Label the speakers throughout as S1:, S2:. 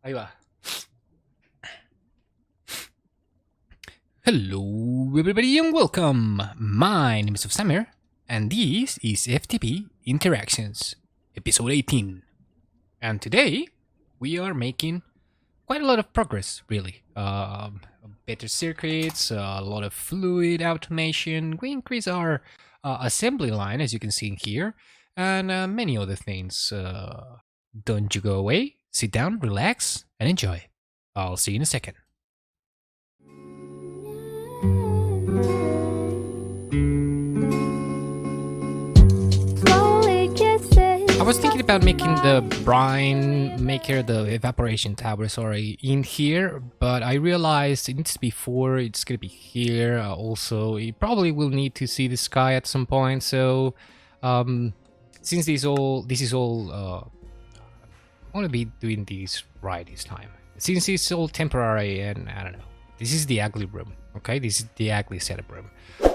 S1: Ahí va. Hello everybody and welcome. My name is Offsummer and this is FTB Interactions, episode 18. And today we are making quite a lot of progress, really. Better circuits, a lot of fluid automation. We increase our assembly line, as you can see here, and many other things. Don't you go away, sit down, relax, and enjoy. I'll see you in a second. I was thinking about making the brine maker, the evaporation tower, sorry, in here, but I realized it needs to be 4, it's gonna be here. Also, you probably will need to see the sky at some point, so since this is all I want to be doing this right this time. Since it's all temporary and I don't know, this is the ugly room, okay? This is the ugly setup room.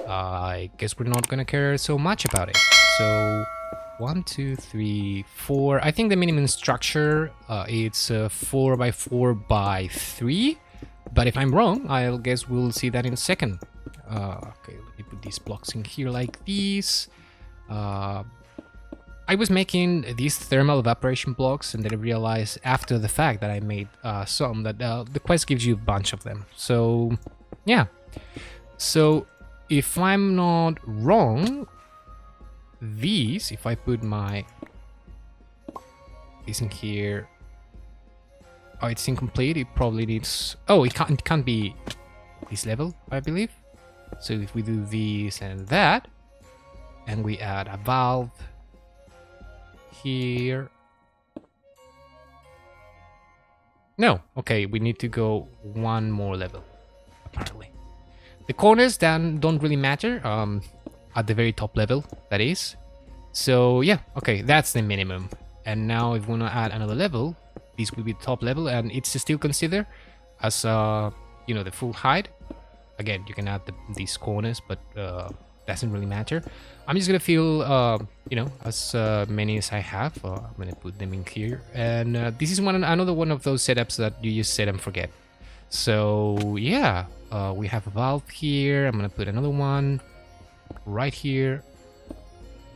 S1: I guess we're not gonna care so much about it. So 1, 2, 3, 4. I think the minimum structure it's 4 by 4 by 3. But if I'm wrong, I guess we'll see that in a second. Okay, let me put these blocks in here like these. I was making these thermal evaporation blocks, and then I realized after the fact that I made some that the quest gives you a bunch of them. So yeah. So if I'm not wrong, these, if I put my this in here, oh, it's incomplete. It probably needs, oh, it can't be this level, I believe. So if we do this and that, and we add a valve here, no, okay, we need to go one more level apparently. The corners then don't really matter at the very top level, that is. So yeah, okay, that's the minimum. And now if we want to add another level, this will be the top level, and it's still considered as you know, the full height. Again, you can add these corners, but doesn't really matter. I'm just gonna fill you know, as many as I have. I'm gonna put them in here, and this is another one of those setups that you just set and forget. So yeah, we have a valve here. I'm gonna put another one right here.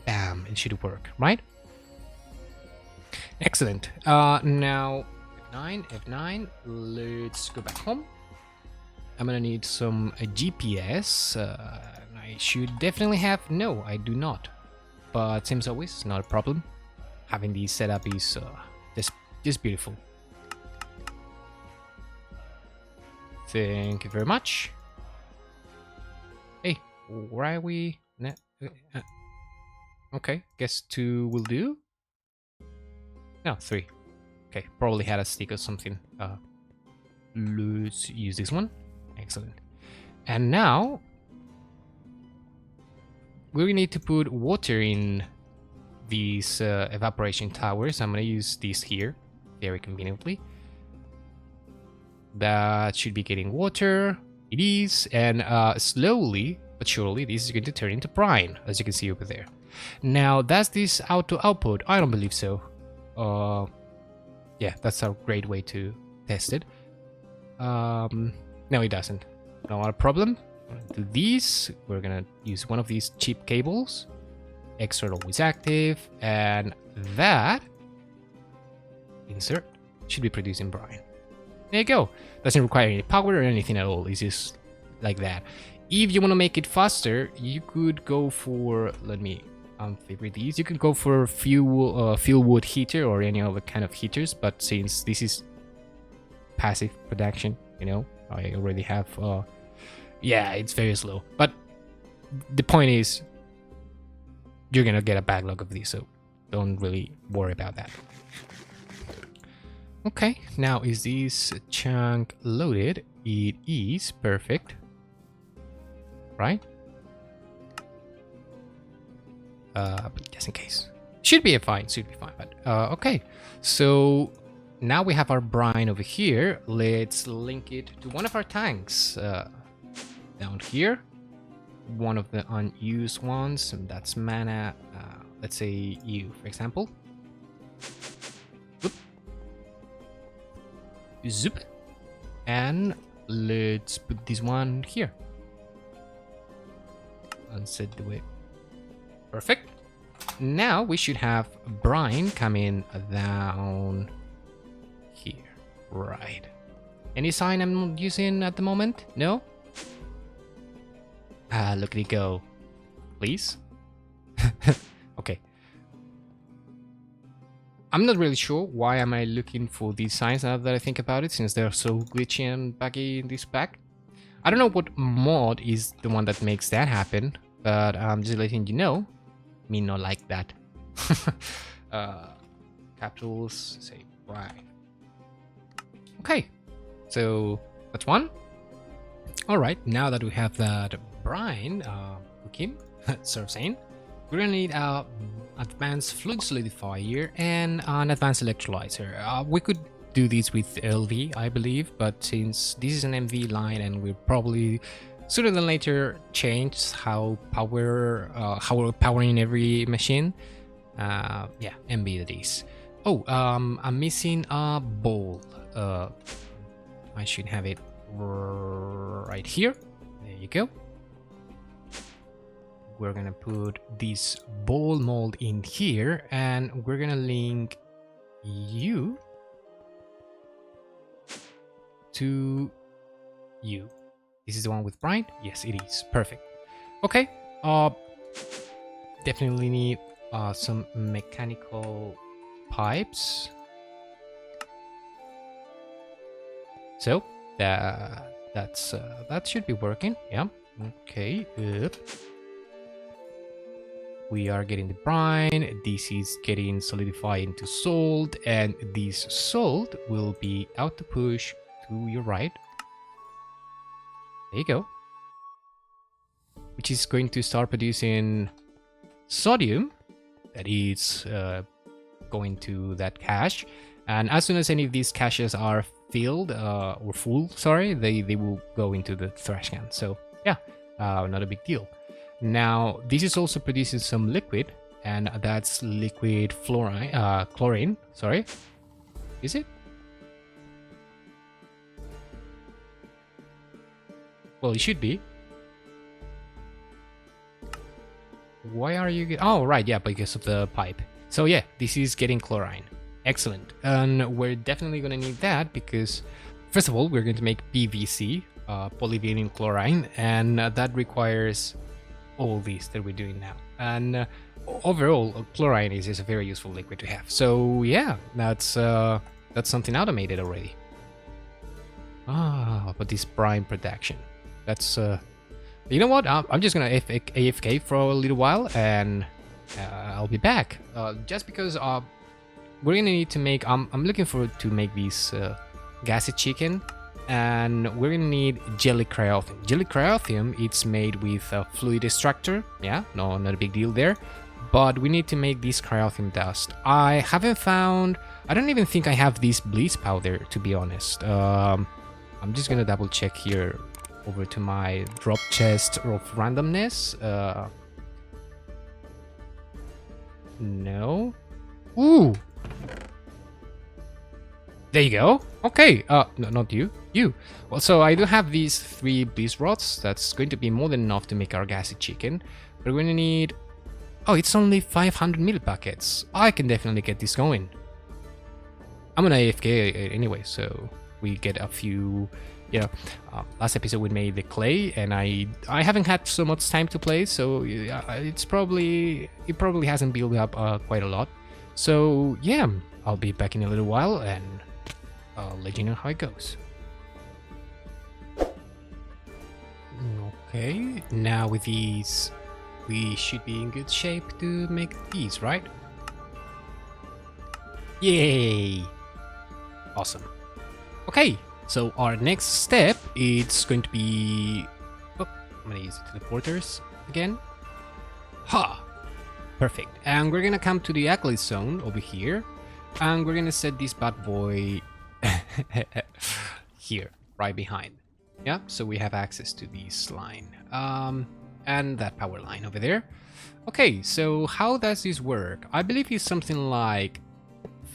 S1: Bam, it should work, right? Excellent. Now F9, let's go back home. I'm gonna need some GPS. I should definitely have, no, I do not. But same as always, not a problem. Having these set up is just beautiful. Thank you very much. Hey, where are we? Okay, guess 2 will do. No, 3. Okay, probably had a stick or something. Let's use this one. Excellent. And now we need to put water in these evaporation towers. I'm gonna use these here very conveniently. That should be getting water. It is, and slowly but surely this is going to turn into brine, as you can see over there. Now, does this auto output? I don't believe so. Yeah, that's a great way to test it. No, it doesn't. Not a problem. Do these. We're gonna use one of these cheap cables. Extra always active, and that insert should be producing brine. There you go. Doesn't require any power or anything at all. It's just like that. If you want to make it faster, you could go for, let me favorite these. You could go for fuel wood heater or any other kind of heaters, but since this is passive production, you know, I already have yeah, it's very slow. But the point is, you're gonna get a backlog of these, so don't really worry about that. Okay, now is this chunk loaded? It is perfect, right? But just in case, should be fine. But okay, so now we have our brine over here. Let's link it to one of our tanks down here. One of the unused ones, and that's mana. Let's say you, for example. Oop, Zoop. And let's put this one here. And set the way. Perfect. Now we should have brine coming down here. Right. Any sign I'm not using at the moment? No? Ah, look at it go. Please? Okay. I'm not really sure why am I looking for these signs now that I think about it, since they're so glitchy and buggy in this pack. I don't know what mod is the one that makes that happen, but I'm just letting you know. Me not like that. Capitals, say right. Okay, so that's one. All right, now that we have that brine cooking, surfacing, we're gonna need an advanced fluid solidifier and an advanced electrolyzer. We could do this with LV, I believe, but since this is an MV line and we'll probably sooner than later change how we're powering every machine, yeah, MV that is. Oh, I'm missing a bowl. I should have it right here. There you go. We're gonna put this bowl mold in here, and we're gonna link you to you. This is the one with brine? Yes, it is. Perfect. Okay. Definitely need some mechanical pipes. So that should be working. Yeah. Okay. We are getting the brine. This is getting solidified into salt, and this salt will be out to push to your right. There you go. Which is going to start producing sodium that is going to that cache. And as soon as any of these caches are filled or full, sorry, they will go into the trash can. So yeah, not a big deal. Now this is also producing some liquid, and that's liquid chlorine. Sorry, is it? Well, it should be. Why are you? Oh, right, yeah, because of the pipe. So yeah, this is getting chlorine. Excellent. And we're definitely going to need that because, first of all, we're going to make PVC, polyvinyl chlorine, and that requires all these that we're doing now. And overall, chlorine is a very useful liquid to have. So yeah, that's something automated already. But this brine production, that's you know what? I'm just gonna AFK for a little while, and I'll be back. Just because we're gonna need to make. I'm looking forward to make this gassy chicken, and we're gonna need jelly cryothium. Jelly cryothium, it's made with a fluid extractor. Yeah, no, not a big deal there. But we need to make this cryothium dust. I haven't found. I don't even think I have this bleach powder, to be honest. I'm just gonna double check here. Over to my drop chest of randomness. No. Ooh. There you go. Okay. No, not you. You. Well, so I do have these 3 bleach rods. That's going to be more than enough to make our gassy chicken. We're going to need. Oh, it's only 500 ml packets. I can definitely get this going. I'm gonna AFK anyway, so we get a few. You know, last episode we made the clay, and I haven't had so much time to play, so it probably hasn't built up quite a lot. So yeah, I'll be back in a little while, and I'll let you know how it goes. Okay, now with these, we should be in good shape to make these, right? Yay! Awesome. Okay. So our next step, it's going to be. Oh, I'm gonna use the teleporters again. Ha! Perfect. And we're gonna come to the acolyte zone over here, and we're gonna set this bad boy here, right behind. Yeah. So we have access to this line, and that power line over there. Okay. So how does this work? I believe it's something like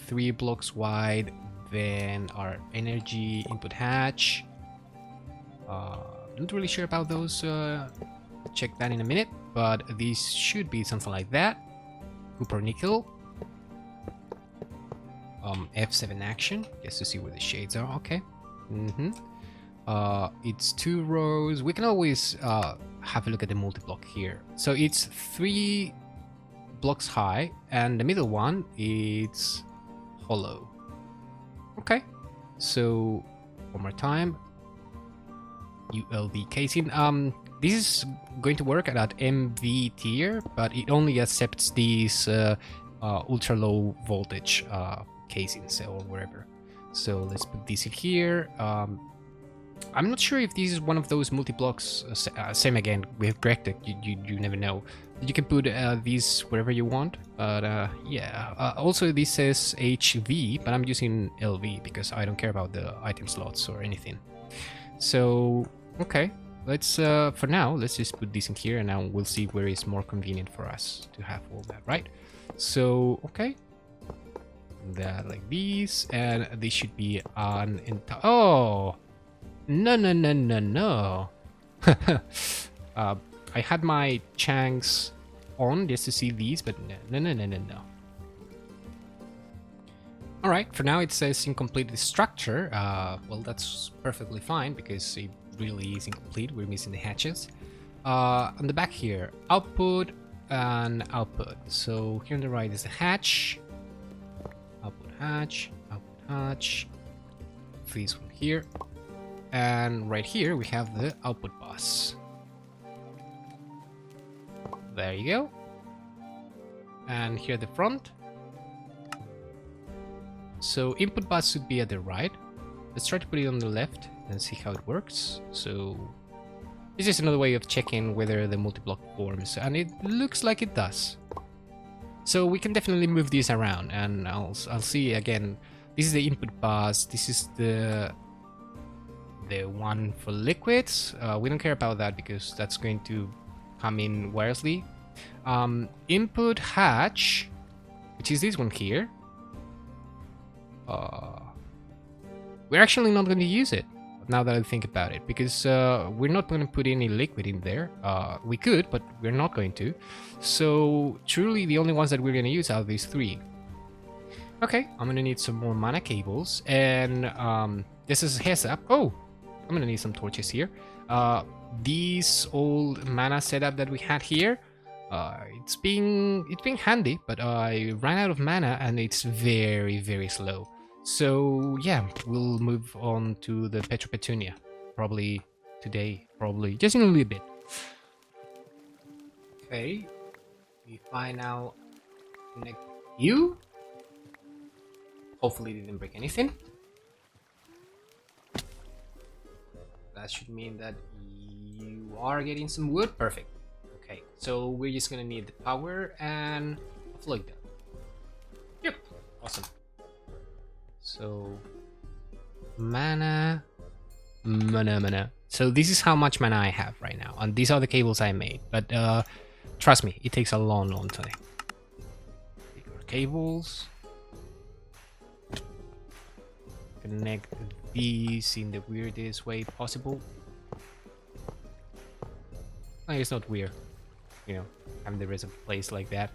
S1: 3 blocks wide, then our energy input hatch. Not really sure about those. Check that in a minute, but these should be something like that. Copper nickel. F7 action, just to see where the shades are. Okay. It's 2 rows. We can always have a look at the multi-block here. So it's 3 blocks high, and the middle one is hollow. Okay. So one more time. ULV casing. This is going to work at MV tier, but it only accepts these ultra low voltage casings or whatever. So let's put this in here. I'm not sure if this is one of those multi-blocks. Same again with Grectech, you never know. You can put these wherever you want, but yeah. Also this says HV, but I'm using LV because I don't care about the item slots or anything. So okay, let's for now let's just put this in here, and now we'll see where it's more convenient for us to have all that, right? So okay, that like this, and this should be an entire. Oh no. I had my Changs on just to see these, but no. Alright, for now it says incomplete structure. Well, that's perfectly fine because it really is incomplete. We're missing the hatches. On the back here, output and output. So here on the right is the hatch. Output hatch, this one here. And right here we have the output bus. There you go. And here at the front. So input bus should be at the right. Let's try to put it on the left and see how it works. So this is another way of checking whether the multi-block forms, and it looks like it does. So we can definitely move these around, and I'll see again. This is the input bus. This is the one for liquids. We don't care about that because that's going to come in wirelessly. Input hatch, which is this one here. We're actually not going to use it now that I think about it, because we're not going to put any liquid in there. We could, but we're not going to. So truly the only ones that we're going to use are these 3. Okay, I'm going to need some more mana cables, and this is a heads up. Oh, I'm going to need some torches here. This old mana setup that we had here, it's been handy, but I ran out of mana and it's very slow. So yeah, we'll move on to the Petropetunia probably today, probably just in a little bit. Okay, if I now connect you, hopefully it didn't break anything. That should mean that you are getting some wood. Perfect. Okay, so we're just gonna need the power and a float gun. Yep, awesome. So mana. So this is how much mana I have right now, and these are the cables I made. But trust me, it takes a long time. Bigger cables. Connect these in the weirdest way possible. Oh, it's not weird, you know, having the rest of the place like that.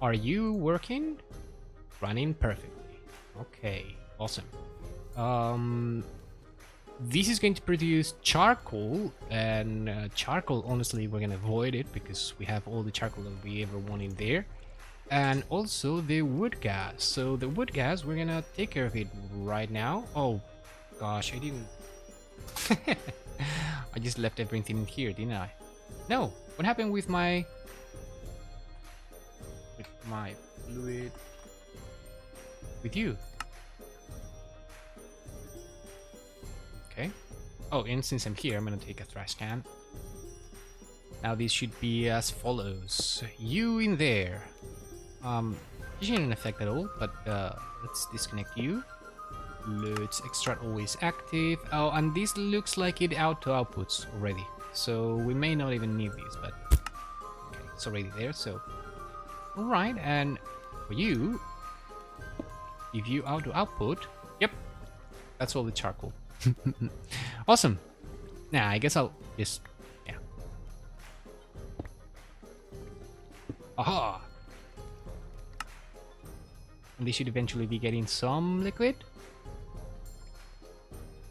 S1: Are you working? Running perfectly. Okay, awesome. This is going to produce charcoal, and charcoal, honestly, we're gonna avoid it because we have all the charcoal that we ever want in there. And also the wood gas. So the wood gas, we're gonna take care of it right now. Oh gosh, I didn't I just left everything in here, didn't I? No, what happened with my fluid with you? Okay. Oh, and since I'm here, I'm gonna take a trash can. Now this should be as follows. You in there. It shouldn't affect at all, but let's disconnect you. Let's extract always active. Oh, and this looks like it auto outputs already, so we may not even need these, but okay, it's already there. So all right, and for you, if you auto output, Yep, that's all the charcoal. Awesome. Now I guess I'll just, yeah. Aha! And they should eventually be getting some liquid.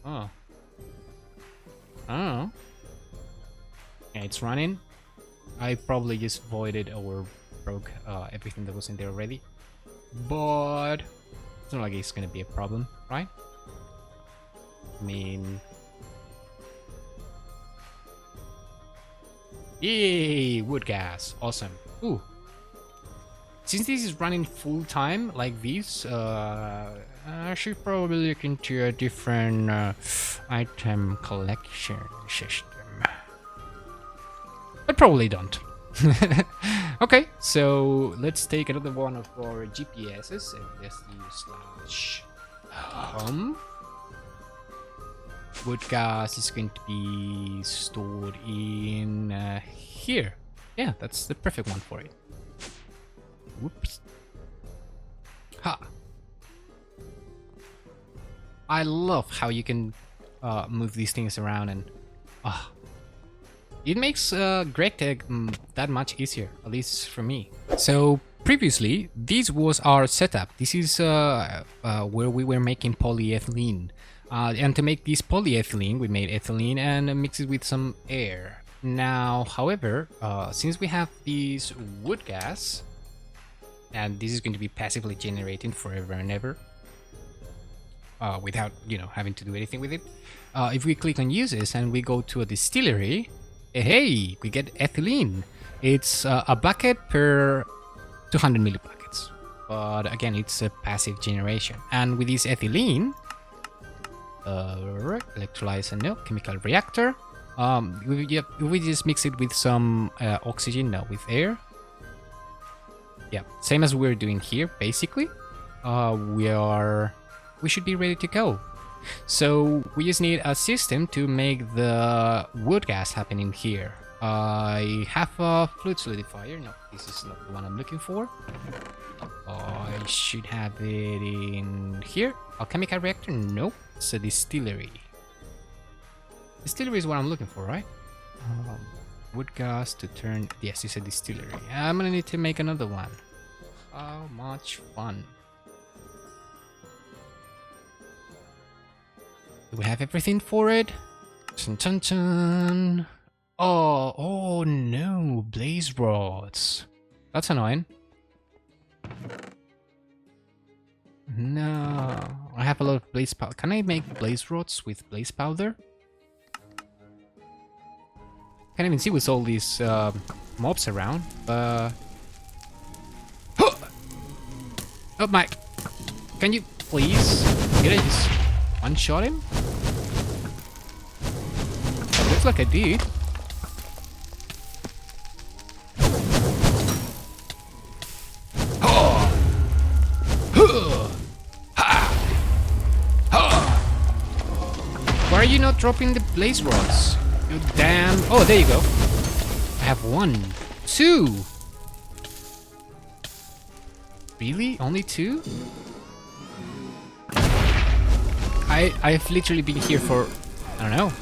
S1: Oh. Oh. Yeah, it's running. I probably just voided or broke everything that was in there already. But it's not like it's gonna be a problem, right? I mean... Yay! Wood gas. Awesome. Ooh. Since this is running full time like this, I should probably look into a different item collection system. But probably don't. Okay, so let's take another one of our GPSs and just use /home. Wood gas is going to be stored in here. Yeah, that's the perfect one for it. Whoops. Ha! I love how you can move these things around and it makes Greg Tag that much easier, at least for me. So previously, this was our setup. This is where we were making polyethylene. And to make this polyethylene, we made ethylene and mix it with some air. Now, however, since we have this wood gas, and this is going to be passively generating forever and ever, without, you know, having to do anything with it. If we click on uses and we go to a distillery, hey, we get ethylene. It's a bucket per 200 millibuckets. But again, it's a passive generation. And with this ethylene, electrolyzer, no, chemical reactor. We just mix it with some oxygen, no, with air. Yeah, same as we're doing here, basically. We should be ready to go. So we just need a system to make the wood gas happen in here. I have a fluid solidifier. No, this is not the one I'm looking for. I should have it in here. A chemical reactor? Nope. It's a distillery. Distillery is what I'm looking for, right? Wood gas to turn... Yes, it's a distillery. I'm gonna need to make another one. How much fun. Do we have everything for it? Chun chun chun. Oh no, blaze rods. That's annoying. No, I have a lot of blaze powder. Can I make blaze rods with blaze powder? Can't even see with all these mobs around. Oh my! Can you please? Did I just one-shot him? Looks like I did. Why are you not dropping the blaze rods? You damn... Oh, there you go. I have 1, 2. Really? Only 2? I've literally been here for, I don't know,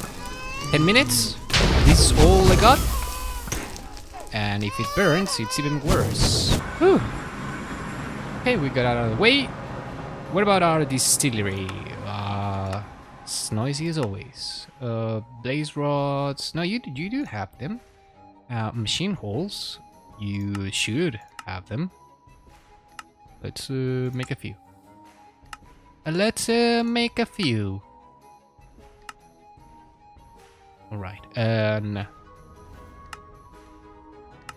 S1: 10 minutes? This is all I got? And if it burns, it's even worse. Whew. Okay, we got out of the way. What about our distillery? It's noisy as always. Blaze rods. No, you do have them. Machine holes. You should have them. Let's make a few. Let's make a few. Alright, and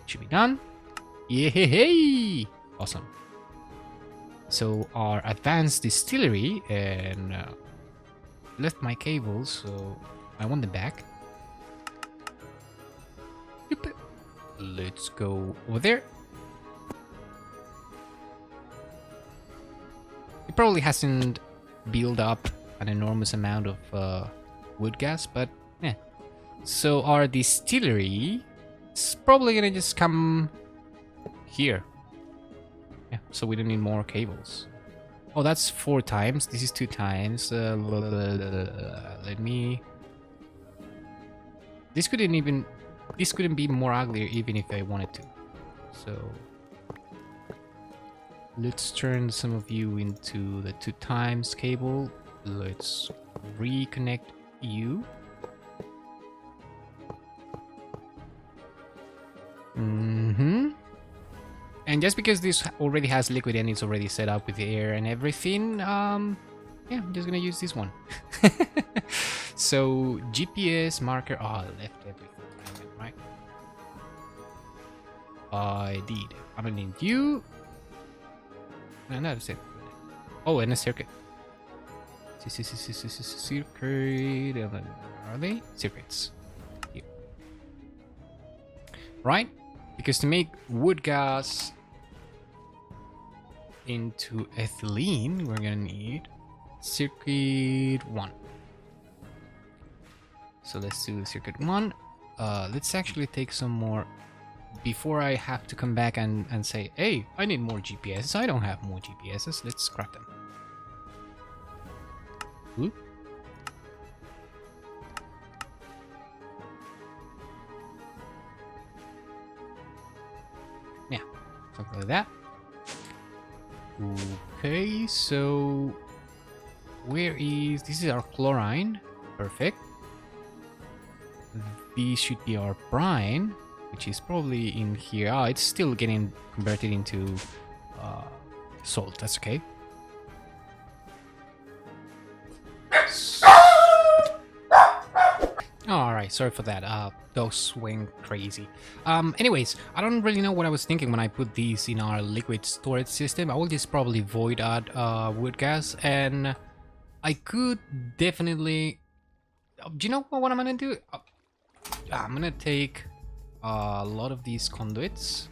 S1: should be done. Yay! Awesome. So our advanced distillery, and left my cables, so I want them back. Yep. Let's go over there. It probably hasn't built up an enormous amount of wood gas, but yeah. So our distillery is probably gonna just come here. Yeah, so we don't need more cables. Oh, that's 4 times. This is 2 times. Let me... This couldn't be more uglier even if I wanted to. So let's turn some of you into the 2 times cable. Let's reconnect you. And just because this already has liquid and it's already set up with the air and everything, yeah, I'm just gonna use this one. So GPS marker, oh, I left everything, right? I did. I'm gonna need you. No, that's it. Oh, and a circuit. Circuit. Are they? Circuits. Here. Right? Because to make wood gas into ethylene, we're gonna need circuit 1. So let's do circuit 1. Let's actually take some more before I have to come back and say, hey, I need more GPSs. I don't have more GPSs. Let's scrap them. Ooh. Yeah, something like that. Okay, so where is this? Is our chlorine? Perfect. This should be our brine, which is probably in here. Oh, it's still getting converted into salt. That's okay. Alright, sorry for that. Those went crazy. Anyways, I don't really know what I was thinking when I put these in our liquid storage system. I will just probably void out wood gas, and I could definitely... Do you know what I'm gonna do? I'm gonna take a lot of these conduits.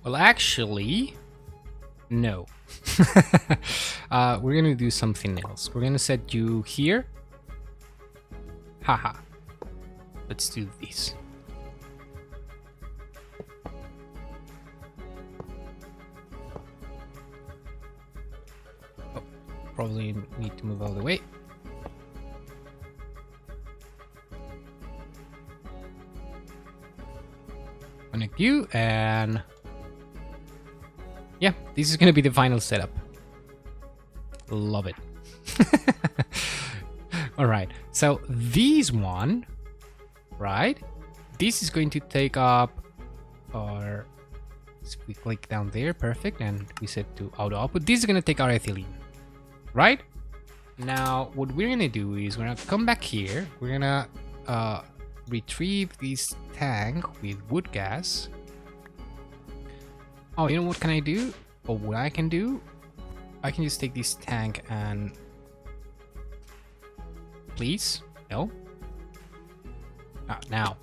S1: Well, actually, no. We're gonna do something else. We're gonna set you here. Haha. Let's do this. Oh, probably need to move all the way. Connect you, and yeah, this is gonna be the final setup. Love it. All right, so this one, right? This is going to take up our... So we click down there, perfect, and we set to auto output. This is gonna take our ethylene, right? Now, what we're gonna do is we're gonna come back here. We're gonna retrieve this tank with wood gas. Oh, you know what can I do? Or what I can do? I can just take this tank and... Please? No? Now.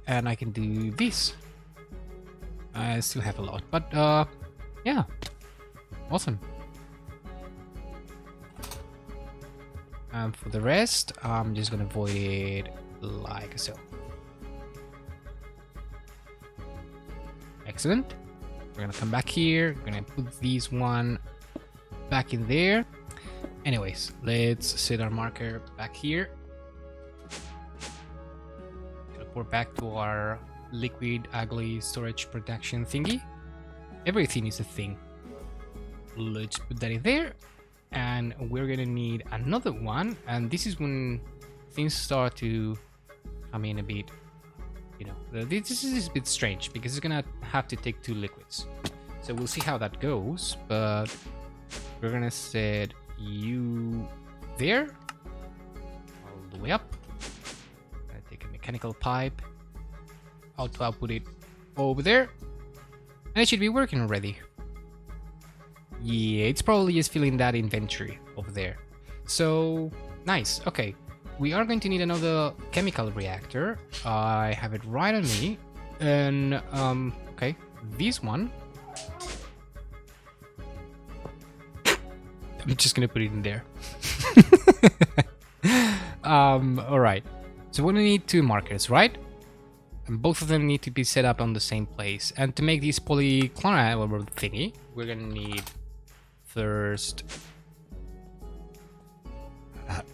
S1: And I can do this. I still have a lot, but yeah. Awesome. And for the rest, I'm just gonna void it like so. Excellent. We're gonna come back here. We're gonna put these one back in there. Anyways, let's set our marker back here. Teleport back to our liquid ugly storage production thingy. Everything is a thing. Let's put that in there. And we're gonna need another one. And this is when things start to come in a bit. You know, this is a bit strange because it's gonna have to take 2 liquids. So we'll see how that goes. But we're gonna set you there, all the way up. I'm gonna take a mechanical pipe, output it over there, and it should be working already. Yeah, it's probably just filling that inventory over there. So nice. Okay, we are going to need another chemical reactor. I have it right on me, and okay, this one. I'm just gonna put it in there. All right. So we're gonna need 2 markers, right? And both of them need to be set up on the same place. And to make this polychloride thingy, we're gonna need First,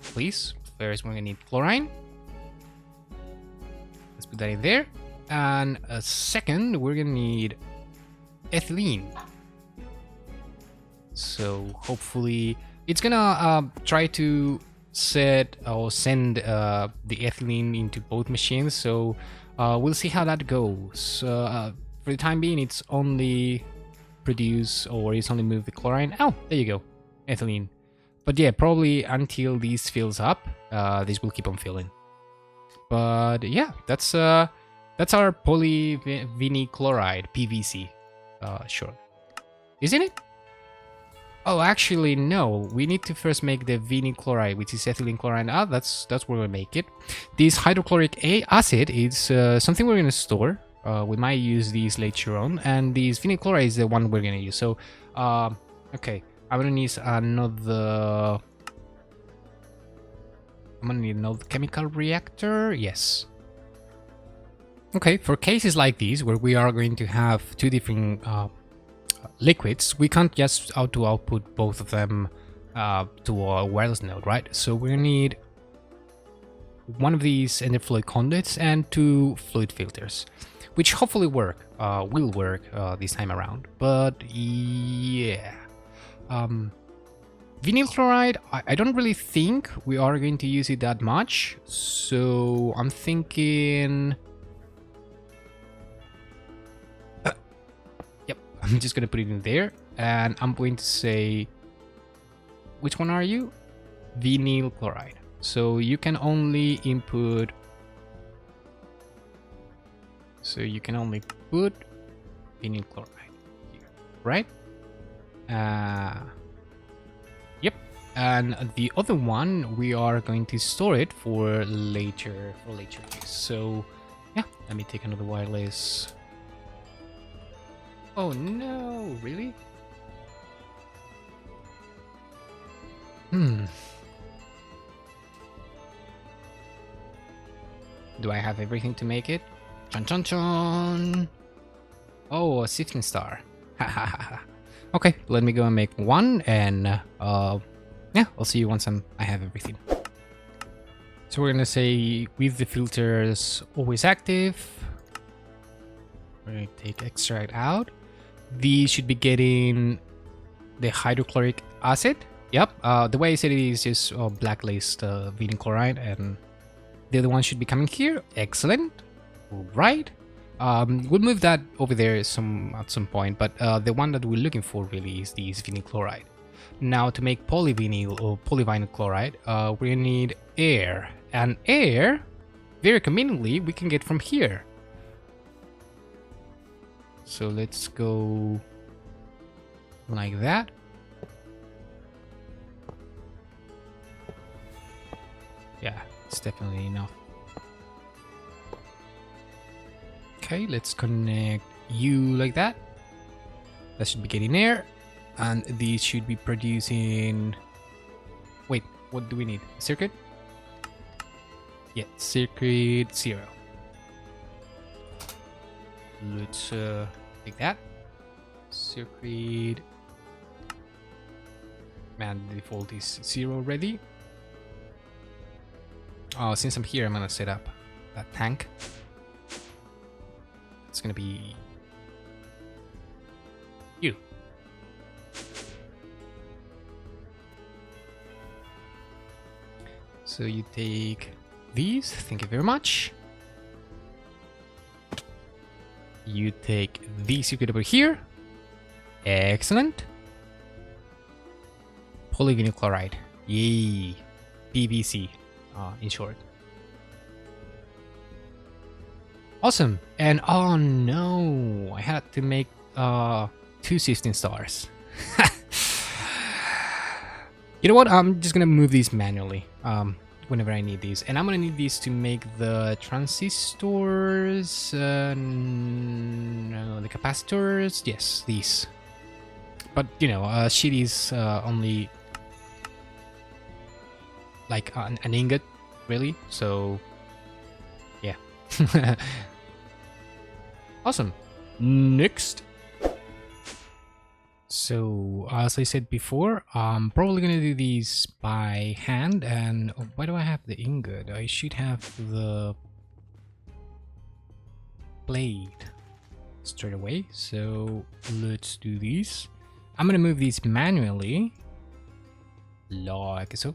S1: please. First, we're gonna need chlorine. Let's put that in there. And a second, we're gonna need ethylene. So hopefully, it's gonna try to set or send the ethylene into both machines. So we'll see how that goes. For the time being, it's only produce or it's only move the chlorine. Oh, there you go, ethylene. But yeah, probably until these fills up, this will keep on filling. But yeah, that's our polyvinyl chloride, PVC, short, isn't it? Oh, actually, no. We need to first make the vinyl chloride, which is ethylene chloride. Ah, that's where we make it. This hydrochloric acid is something we're gonna store. We might use these later on, and this vinyl chloride is the one we're gonna use. So, okay, I'm gonna need another. I'm gonna need another chemical reactor. Yes. Okay, for cases like these where we are going to have two different liquids, we can't just output both of them to a wireless node, right? So we're gonna need one of these ender fluid conduits and two fluid filters, which hopefully will work this time around. But yeah, vinyl chloride, I don't really think we are going to use it that much. So I'm thinking, yep, I'm just gonna put it in there, and I'm going to say, which one are you? Vinyl chloride. So you can only input. So you can only put vinyl chloride here, right? Yep. And the other one, we are going to store it for later use. So yeah, let me take another wireless. Oh no, really? Do I have everything to make it? Chon chon chon! Oh, a shifting star. Okay, let me go and make one, and yeah, I'll see you once I have everything. So we're gonna say with the filters always active. We're gonna take extract out. These should be getting the hydrochloric acid. Yep, the way I said it is just blacklist vinyl chloride, and the other one should be coming here. Excellent. Right. We'll move that over there at some point, but the one that we're looking for really is this vinyl chloride. Now to make polyvinyl or polyvinyl chloride, we're gonna need air, and air, very conveniently, we can get from here. So let's go like that. Yeah, it's definitely enough. Okay, let's connect you like that. That should be getting air, and these should be producing. Wait, what do we need? Circuit? Yeah, circuit 0. Let's take that. Circuit. Man, the default is 0 already. Oh, since I'm here, I'm gonna set up that tank. It's gonna be you. So you take these, thank you very much. You take these, you get over here. Excellent. Polyvinyl chloride. Yay. PVC, in short. Awesome. And oh no, I had to make 2 shifting stars. You know what? I'm just gonna move these manually whenever I need these, and I'm gonna need these to make the transistors. No, the capacitors. Yes, these. But you know, sheet is only like an ingot, really. So yeah. Awesome. Next. So, as I said before, I'm probably gonna do these by hand. And why do I have the ingot? I should have the blade straight away. So, let's do these. I'm gonna move these manually, like so.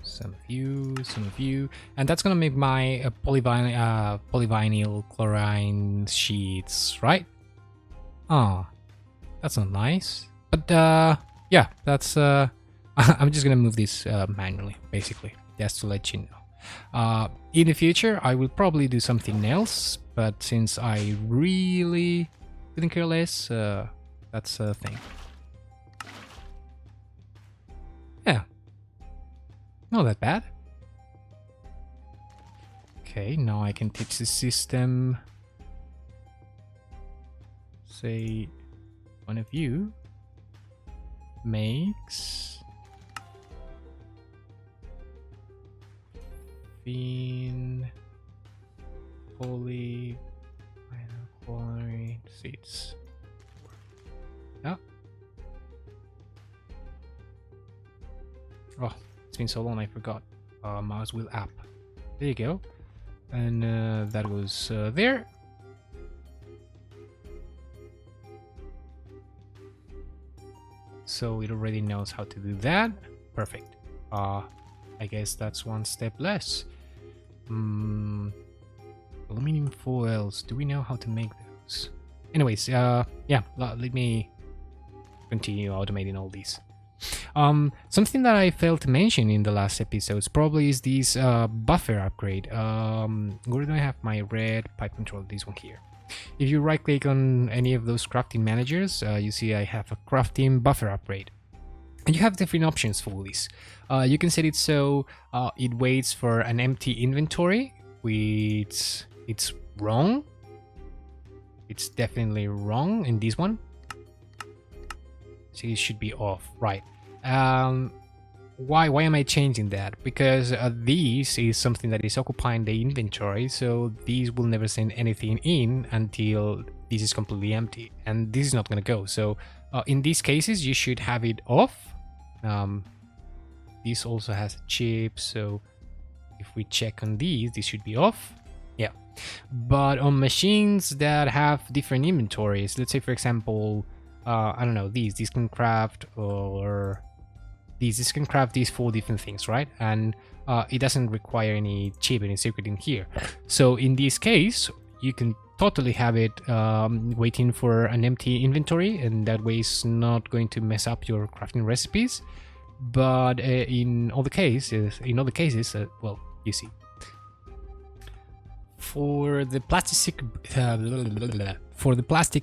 S1: Some of you, and that's gonna make my polyvinyl chlorine sheets, right? Ah. That's not nice. But yeah, that's I'm just gonna move this manually, basically, just to let you know. In the future, I will probably do something else, but since I really couldn't care less, that's a thing. Yeah, not that bad. Okay, now I can teach the system. Say one of you makes thin polyvinyl chlorine seeds. Oh. Oh, it's been so long I forgot. Mouse wheel app. There you go. And that goes there. So it already knows how to do that. Perfect. I guess that's one step less. Aluminum foils. Do we know how to make those? Anyways, yeah, let me continue automating all these. Something that I failed to mention in the last episodes probably is this buffer upgrade. Where do I have my red pipe control? This one here. If you right click on any of those crafting managers, you see I have a crafting buffer upgrade. And you have different options for this. You can set it so it waits for an empty inventory, which it's wrong. It's definitely wrong in this one. So it should be off, right? Why am I changing that? Because this is something that is occupying the inventory, so these will never send anything in until this is completely empty, and this is not going to go. So in these cases, you should have it off. This also has a chip, so if we check on these, this should be off. Yeah, but on machines that have different inventories, let's say for example, I don't know, these can craft, or this can craft these 4 different things, right? And it doesn't require any chip, any circuit in here. So in this case, you can totally have it waiting for an empty inventory, and that way it's not going to mess up your crafting recipes. But in other cases, well, you see. For the plastic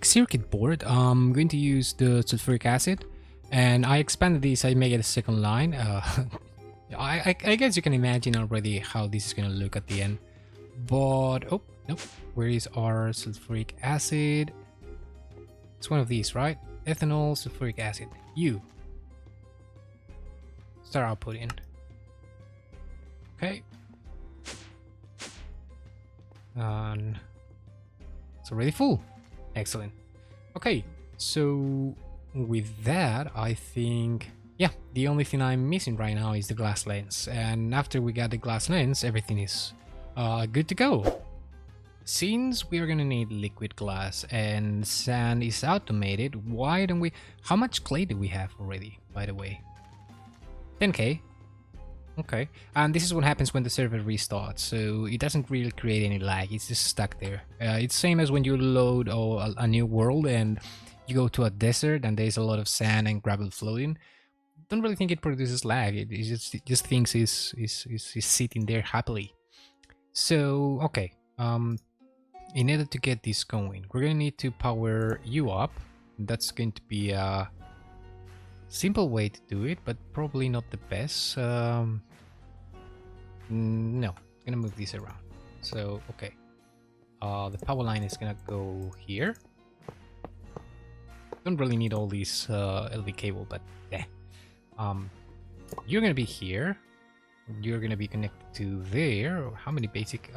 S1: circuit board, I'm going to use the sulfuric acid. And I expanded this, I made it a second line. I guess you can imagine already how this is going to look at the end. But, oh, nope. Where is our sulfuric acid? It's one of these, right? Ethanol, sulfuric acid. You. Start outputting. Okay. And it's already full. Excellent. Okay, so with that, I think, yeah, the only thing I'm missing right now is the glass lens. And after we got the glass lens, everything is good to go. Since we are gonna need liquid glass and sand is automated, why don't we... How much clay do we have already, by the way? 10k. Okay, and this is what happens when the server restarts, so it doesn't really create any lag, it's just stuck there. It's same as when you load a new world and you go to a desert and there's a lot of sand and gravel floating. Don't really think it produces lag, it just thinks is sitting there happily. So, okay, in order to get this going, we're gonna need to power you up. That's going to be a simple way to do it, but probably not the best. No, I'm gonna move this around. So, okay, the power line is gonna go here. Don't really need all these LV cable, but yeah. You're gonna be here. You're gonna be connected to there. How many basic?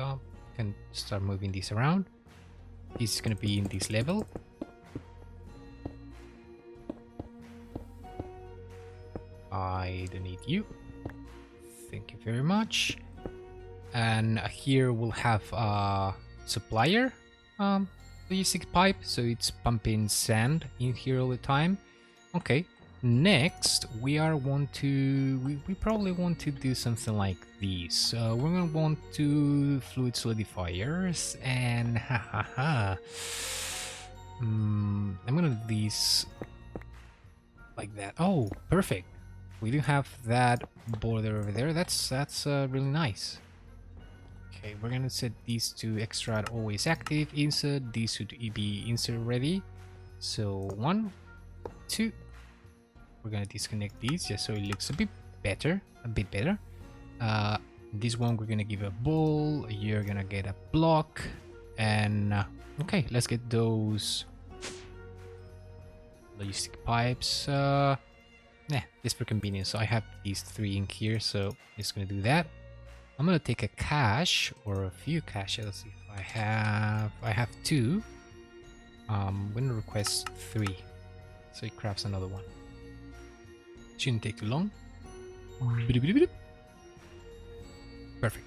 S1: Can start moving this around. This is gonna be in this level. I don't need you. Thank you very much. And here we'll have a supplier logistic pipe, so it's pumping sand in here all the time. Okay, next we probably want to do something like this. We're gonna want to fluid solidifiers, and I'm gonna do this like that. Oh, perfect. We do have that border over there. That's really nice. Okay, we're gonna set these to extract always active insert. These should be insert ready. So 1, 2. We're gonna disconnect these just so it looks a bit better. This one we're gonna give a ball. You're gonna get a block, and okay, let's get those logistic pipes. Just for convenience. So I have these 3 in here, so just gonna do that. I'm gonna take a cache or a few caches. Let's see if I have 2. I'm gonna request 3, so it crafts another one. Shouldn't take too long. Perfect.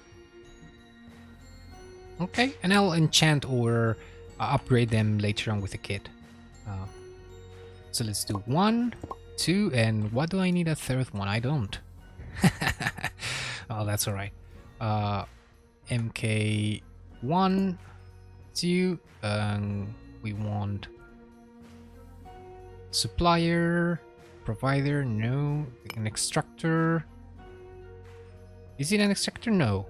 S1: Okay, and I'll enchant or upgrade them later on with a kit. So let's do 1, 2, and what do I need a 3rd one? I don't. Oh, that's alright. MK1, 2, we want supplier, provider, no, an extractor. Is it an extractor? No.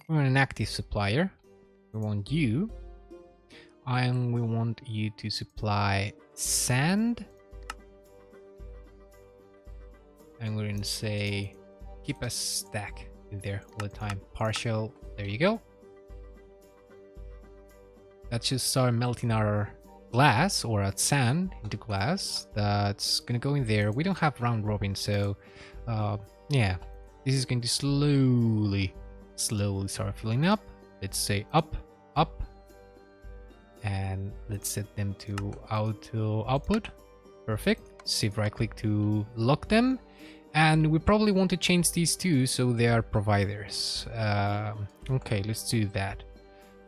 S1: We want an active supplier. We want you. And we want you to supply sand. And we're going to say keep a stack in there all the time. Partial. There you go. That should start melting our glass or our sand into glass. That's going to go in there. We don't have round robin, so yeah, this is going to slowly start filling up. Let's say up, up. And let's set them to auto output. Perfect. Shift right click to lock them. And we probably want to change these two so they are providers. Okay, let's do that.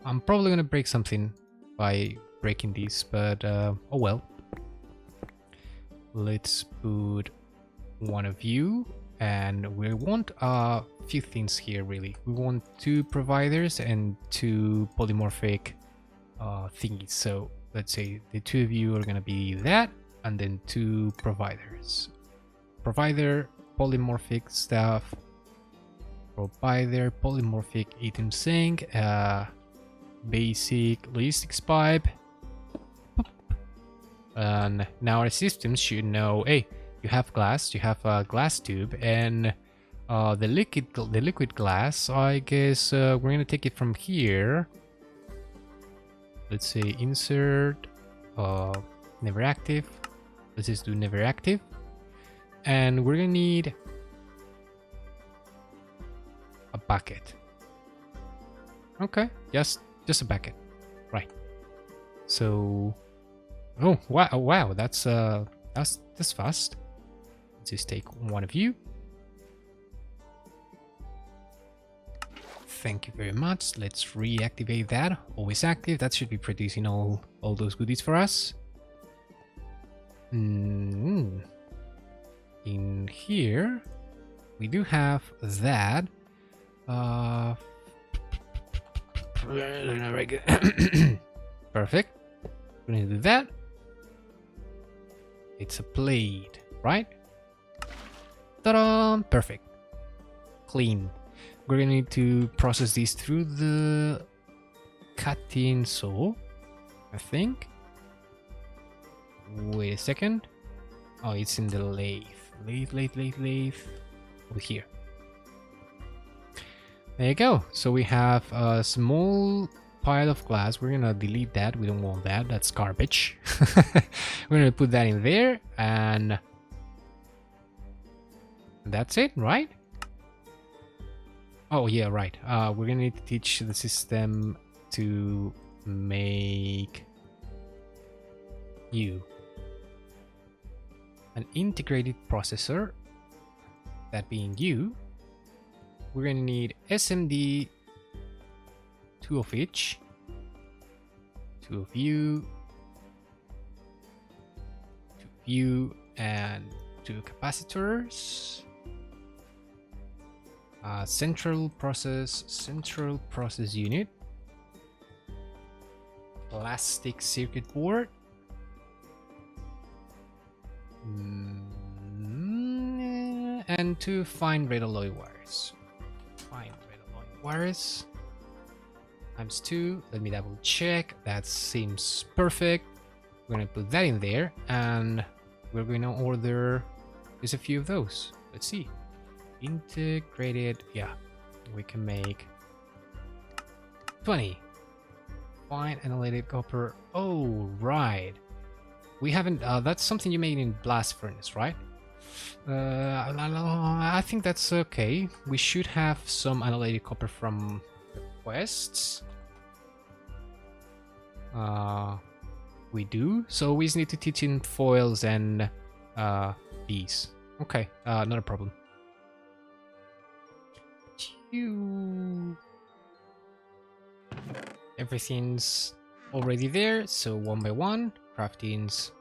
S1: I'm probably gonna break something by breaking these, but oh well. Let's put one of you, and we want a few things here really. We want 2 providers and 2 polymorphic thingies. So let's say the 2 of you are gonna be that, and then 2 providers. Provider, polymorphic stuff. Provider, polymorphic item sink, basic logistics pipe. And now our systems should know, hey, you have glass, you have a glass tube, and the liquid glass, I guess we're gonna take it from here. Let's say insert never active. Let's just do never active, and we're gonna need a bucket. Okay, just a bucket, right? So, oh wow, that's fast. Let's just take one of you. Thank you very much. Let's reactivate that. Always active. That should be producing all those goodies for us. In here, we do have that. Perfect. We're gonna do that. It's a plate, right? Ta-da! Perfect. Clean. We're gonna need to process these through the cutting saw, I think. Wait a second. Oh, it's in the lathe. Lathe. Over here. There you go. So we have a small pile of glass. We're gonna delete that. We don't want that. That's garbage. We're gonna put that in there, and that's it, right? Oh yeah, right. We're gonna need to teach the system to make you. an integrated processor, that being you. We're going to need SMD, 2 of each, 2 of you, 2 of you, and 2 capacitors. Central process unit, plastic circuit board, and 2 fine red alloy wires. Times 2. Let me double check. That seems perfect. We're gonna put that in there, and we're gonna order just a few of those. Let's see. Integrated, yeah, we can make 20 fine annealing copper. Oh, right, we haven't that's something you made in blast furnace, right? I think that's okay. We should have some annealing copper from the quests. We do, so we just need to teach in foils and these. Okay, not a problem. Everything's already there, so one by one, crafting's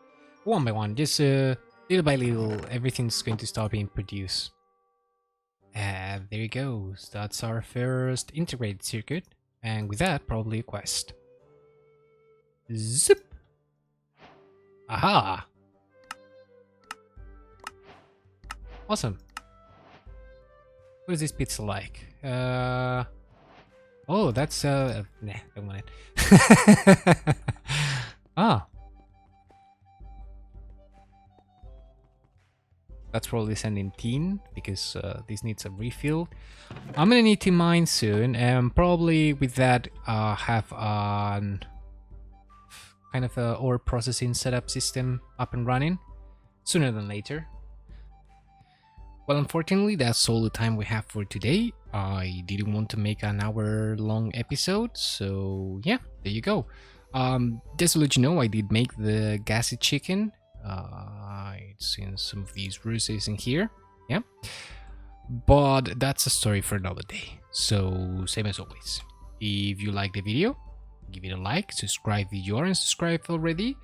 S1: one by one, just little by little, everything's going to start being produced. And there it goes. That's our first integrated circuit, and with that, probably a quest. Zip! Aha! Awesome. What is this pizza like? Oh, that's nah, don't want it. Ah. That's probably sending tin because this needs a refill. I'm gonna need to mine soon, and probably with that have an kind of a ore processing setup system up and running sooner than later. Well, unfortunately, that's all the time we have for today. I didn't want to make an hour-long episode, so yeah, there you go. Just to let you know, I did make the gassy chicken. It's in some of these recipes in here, yeah. But that's a story for another day. So, same as always. If you like the video, give it a like, subscribe if you aren't subscribed already.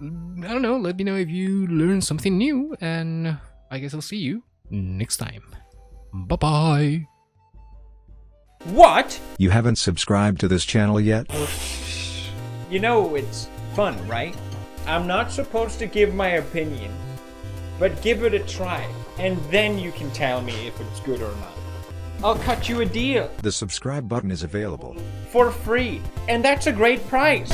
S1: I don't know, let me know if you learned something new, and I guess I'll see you next time. Bye-bye.
S2: What?
S3: You haven't subscribed to this channel yet?
S2: You know, it's fun, right? I'm not supposed to give my opinion, but give it a try, and then you can tell me if it's good or not. I'll cut you a deal.
S3: The subscribe button is available
S2: For free, and that's a great price.